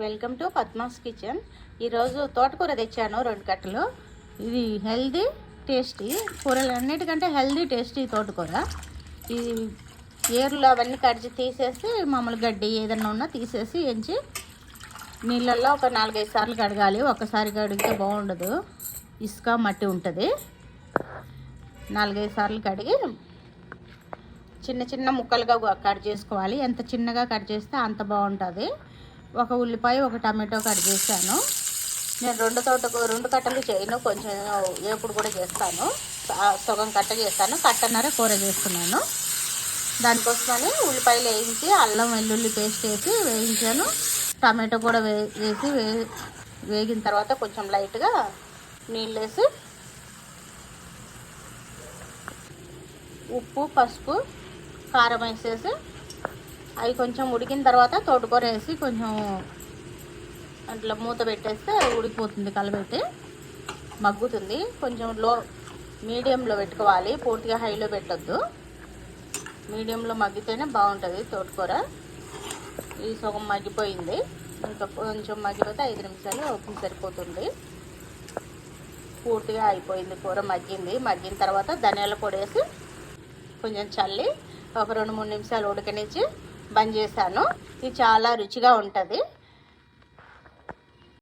Welcome to Padma's kitchen. ఈరోజు తోటకూర తెచ్చాను 2 కట్టలు. ఇది హెల్దీ టేస్టీ కూరలు అన్నిటికంటే హెల్దీ టేస్టీ తోటకూర. ఇది ఏర్లు అవన్నీ కడిచి తీసేసి మామూలు గడ్డి ఏదన్నా ఉన్నా తీసేసి ఎంచి నీళ్ళల్లో ఒక 4-5 సార్లు కడగాలి. ఒక్కసారి కడిగితే బాగుండదు, ఇసుక మట్టి ఉంటుంది. 4-5 సార్లు కడిగి చిన్న చిన్న ముక్కలుగా కట్ చేసుకోవాలి. ఎంత చిన్నగా కట్ చేస్తే అంత బాగుంటుంది. ఒక ఉల్లిపాయ, ఒక టమాటో కట్ చేశాను. నేను 2 కట్టలు చేయను, కొంచెం ఏపుడు కూడా చేస్తాను. సగం కట్ట చేస్తాను, కట్టన్నర కూర చేస్తున్నాను. దానికోసమని ఉల్లిపాయలు వేయించి అల్లం వెల్లుల్లి పేస్ట్ వేసి వేయించాను. టమాటో కూడా వేసి వేగిన తర్వాత కొంచెం లైట్గా నీళ్ళు వేసి ఉప్పు, పసుపు, కారం వేసేసి అవి కొంచెం ఉడికిన తర్వాత తోటకూర వేసి కొంచెం అట్లా మూత పెట్టేస్తే ఉడికిపోతుంది. కలబెట్టి మగ్గుతుంది. కొంచెం మీడియంలో పెట్టుకోవాలి, పూర్తిగా హైలో పెట్టొద్దు. మీడియంలో మగ్గితేనే బాగుంటుంది తోటకూర. ఈ సగం మగ్గిపోయింది, ఇంకా కొంచెం మగ్గిపోతే 5 నిమిషాలు సరిపోతుంది. పూర్తిగా అయిపోయింది, కూర మగ్గింది. మగ్గిన తర్వాత ధనియాల పొడి వేసి కొంచెం చల్లి ఒక 2-3 నిమిషాలు ఉడకనిచ్చి బంద్ చేశాను. ఇది చాలా రుచిగా ఉంటుంది.